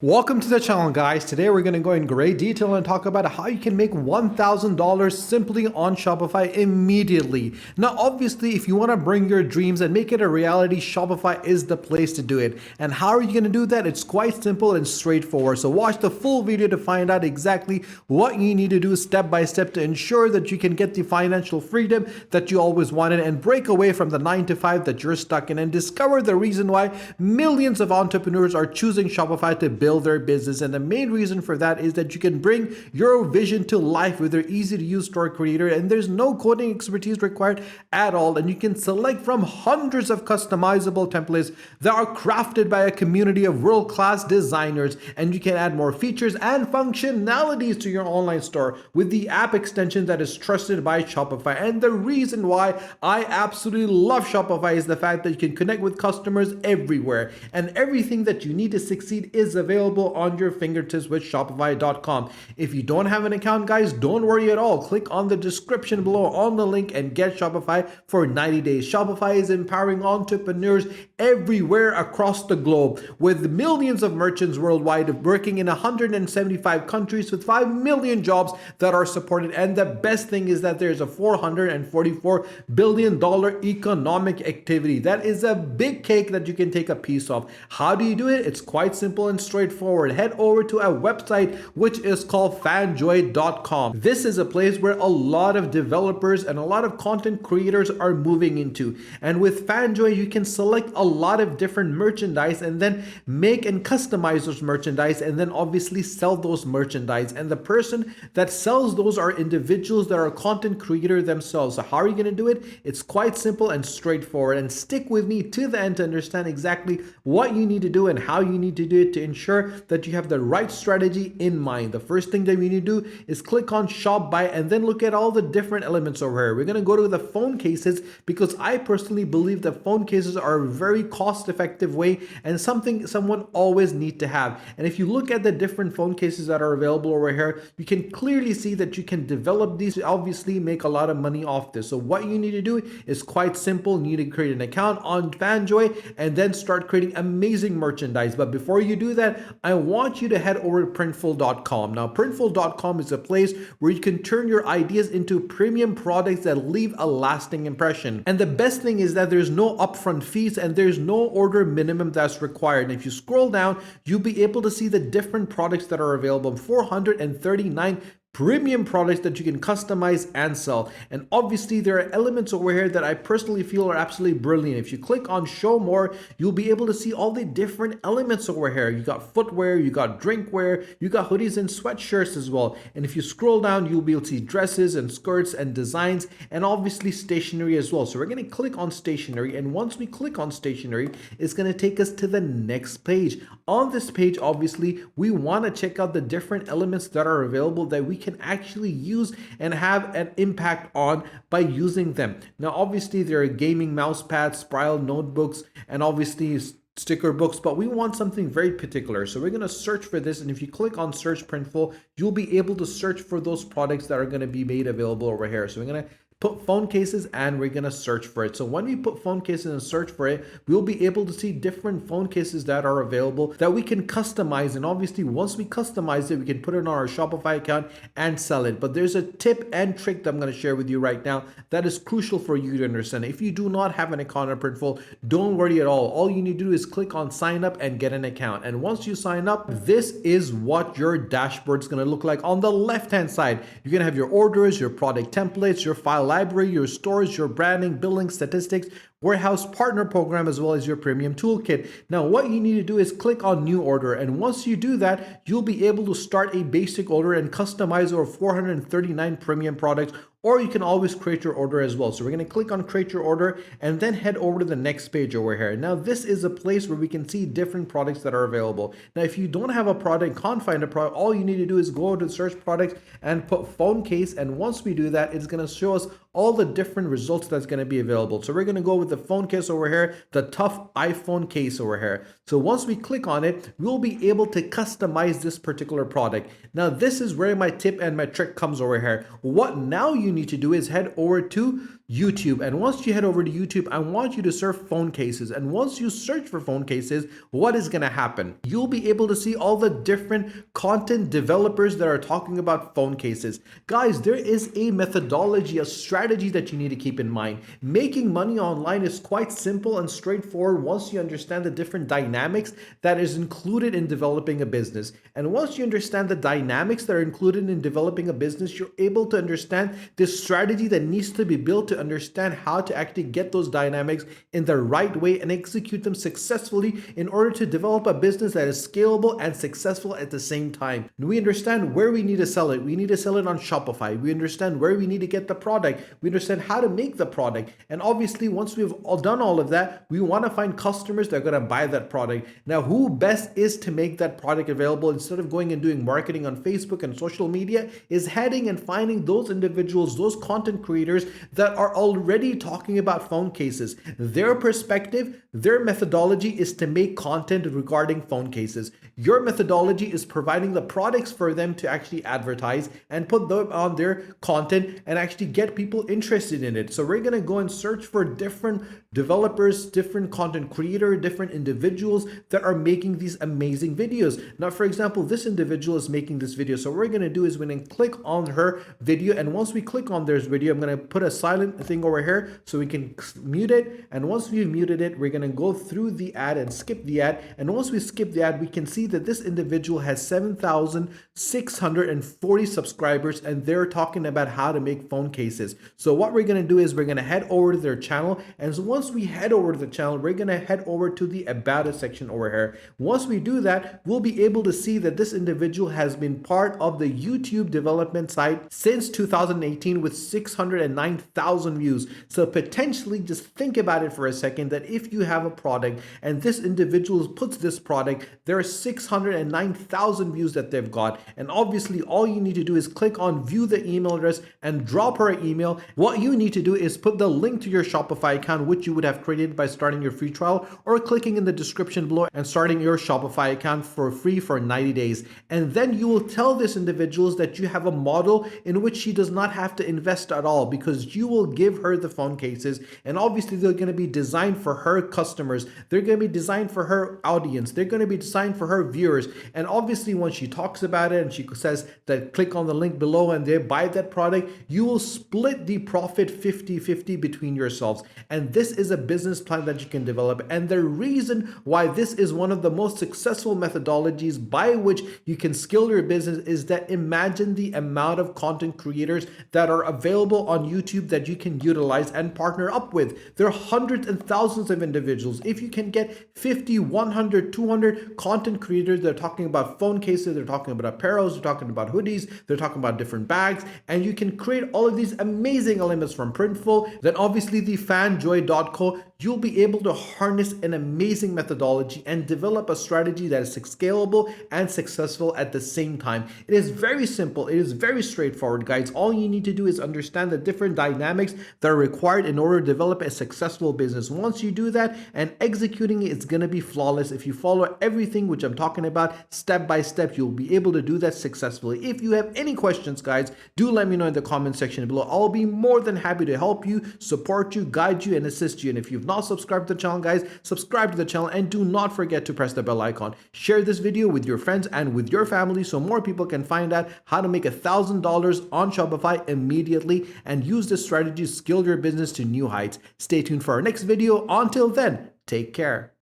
Welcome to the channel, guys. Today we're going to go in great detail and talk about how you can make $1,000 simply on Shopify immediately. Now, obviously, if you want to bring your dreams and make it a reality, Shopify is the place to do it. And how are you going to do that? It's quite simple and straightforward. So watch the full video to find out exactly what you need to do step by step to ensure that you can get the financial freedom that you always wanted and break away from the 9 to 5 that you're stuck in and discover the reason why millions of entrepreneurs are choosing Shopify to build their business. And the main reason for that is that you can bring your vision to life with their easy to use store creator, and there's no coding expertise required at all. And you can select from hundreds of customizable templates that are crafted by a community of world-class designers, and you can add more features and functionalities to your online store with the app extension that is trusted by Shopify. And the reason why I absolutely love Shopify is the fact that you can connect with customers everywhere, and everything that you need to succeed is available on your fingertips with Shopify.com. If you don't have an account, guys, don't worry at all. Click on the description below on the link and get Shopify for 90 days. Shopify is empowering entrepreneurs everywhere across the globe with millions of merchants worldwide working in 175 countries with 5 million jobs that are supported. And the best thing is that there's a $444 billion economic activity. That is a big cake that you can take a piece of. How do you do it? It's quite simple and straightforward. Head over to a website which is called Fanjoy.com. This is a place where a lot of developers and a lot of content creators are moving into. And with Fanjoy, you can select a lot of different merchandise and then make and customize those merchandise and then obviously sell those merchandise. And the person that sells those are individuals that are content creator themselves. So how are you going to do it? It's quite simple and straightforward. And stick with me to the end to understand exactly what you need to do and how you need to do it to ensure that you have the right strategy in mind. The first thing that we need to do is click on Shop By and then look at all the different elements over here. We're going to go to the phone cases because I personally believe that phone cases are a very cost-effective way and something someone always need to have. And if you look at the different phone cases that are available over here, you can clearly see that you can develop these to obviously make a lot of money off this. So what you need to do is quite simple. You need to create an account on Fanjoy and then start creating amazing merchandise. But before you do that, I want you to head over to Printful.com. Now, Printful.com is a place where you can turn your ideas into premium products that leave a lasting impression. And the best thing is that there's no upfront fees and there's no order minimum that's required. And if you scroll down, you'll be able to see the different products that are available. 439 premium products that you can customize and sell. And obviously there are elements over here that I personally feel are absolutely brilliant. If you click on show more, you'll be able to see all the different elements over here. You got footwear, you got drinkware, you got hoodies and sweatshirts as well. And if you scroll down, you'll be able to see dresses and skirts and designs and obviously stationery as well. So we're going to click on stationery, and once we click on stationery, it's going to take us to the next page. On this page, obviously, we want to check out the different elements that are available that we can actually use and have an impact on by using them. Now, obviously, there are gaming mouse pads, spiral notebooks, and obviously sticker books, but we want something very particular. So we're going to search for this. And if you click on search Printful, you'll be able to search for those products that are going to be made available over here. So we're going to put phone cases and we're going to search for it. So when we put phone cases and search for it, we'll be able to see different phone cases that are available that we can customize. And obviously once we customize it, we can put it on our Shopify account and sell it. But there's a tip and trick that I'm going to share with you right now that is crucial for you to understand. If you do not have an account on Printful, don't worry at all. All you need to do is click on sign up and get an account. And once you sign up, this is what your dashboard is going to look like. On the left hand side, you're going to have your orders, your product templates, your file library, your stores, your branding, billing, statistics, warehouse partner program, as well as your premium toolkit. Now, what you need to do is click on new order. And once you do that, you'll be able to start a basic order and customize over 439 premium products, or you can always create your order as well. So we're going to click on create your order and then head over to the next page over here. Now, this is a place where we can see different products that are available. Now, if you don't have a product, can't find a product, all you need to do is go to search products and put phone case. And once we do that, it's going to show us all the different results that's going to be available. So we're going to go with the phone case over here, the tough iPhone case over here. So once we click on it, we'll be able to customize this particular product. Now, this is where my tip and my trick comes over here. What now you need to do is head over to YouTube. And once you head over to YouTube, I want you to search phone cases. And once you search for phone cases, what is going to happen? You'll be able to see all the different content developers that are talking about phone cases. Guys, there is a methodology, a strategy that you need to keep in mind. Making money online is quite simple and straightforward once you understand the different dynamics that is included in developing a business. And once you understand the dynamics that are included in developing a business, you're able to understand the strategy that needs to be built to understand how to actually get those dynamics in the right way and execute them successfully in order to develop a business that is scalable and successful at the same time. And we understand where we need to sell it. We need to sell it on Shopify. We understand where we need to get the product. We understand how to make the product. And obviously, once we've all done all of that, we want to find customers that are going to buy that product. Now, who best is to make that product available instead of going and doing marketing on Facebook and social media is heading and finding those individuals, those content creators that are already talking about phone cases. Their perspective, their methodology is to make content regarding phone cases. Your methodology is providing the products for them to actually advertise and put them on their content and actually get people interested in it. So we're going to go and search for different developers, different content creators, different individuals that are making these amazing videos. Now, for example, this individual is making this video. So what we're going to do is we're going to click on her video. And once we click on their video, I'm going to put a silent thing over here so we can mute it. And once we've muted it, we're going to go through the ad and skip the ad. And once we skip the ad, we can see that this individual has 7,640 subscribers and they're talking about how to make phone cases. So what we're going to do is we're going to head over to their channel. And so once we head over to the channel, we're going to head over to the About Us section over here. Once we do that, we'll be able to see that this individual has been part of the YouTube development site since 2018 with 609,000 views. So potentially just think about it for a second that if you have a product and this individual puts this product, there are 609,000 views that they've got. And obviously all you need to do is click on view the email address and drop her an email. What you need to do is put the link to your Shopify account, which you would have created by starting your free trial or clicking in the description below and starting your Shopify account for free for 90 days. And then you will tell this individuals that you have a model in which she does not have to invest at all because you will give her the phone cases. And obviously they're going to be designed for her customers. They're going to be designed for her audience. They're going to be designed for her viewers. And obviously when she talks about it and she says that click on the link below and they buy that product, you will split the profit 50-50 between yourselves. And this is a business plan that you can develop. And the reason why this is one of the most successful methodologies by which you can scale your business is that imagine the amount of content creators that are available on YouTube that you can utilize and partner up with. There are hundreds and thousands of individuals. If you can get 50, 100, 200 content creators that are talking about phone cases, they're talking about apparels, they're talking about hoodies, they're talking about different bags, and you can create all of these amazing elements from Printful, then obviously the Fanjoy.co, you'll be able to harness an amazing methodology and develop a strategy that is scalable and successful at the same time. It is very simple. It is very straightforward, guys. All you need to do is understand the different dynamics that are required in order to develop a successful business. Once you do that and executing it, it's going to be flawless. If you follow everything which I'm talking about step by step, you'll be able to do that successfully. If you have any questions, guys, do let me know in the comment section below. I'll be more than happy to help you, support you, guide you, and assist you. And if you've not subscribed to the channel, guys, subscribe to the channel and do not forget to press the bell icon. Share this video with your friends and with your family so more people can find out how to make $1,000 on Shopify immediately and use this strategy to scale your business to new heights. Stay tuned for our next video. Until then, take care.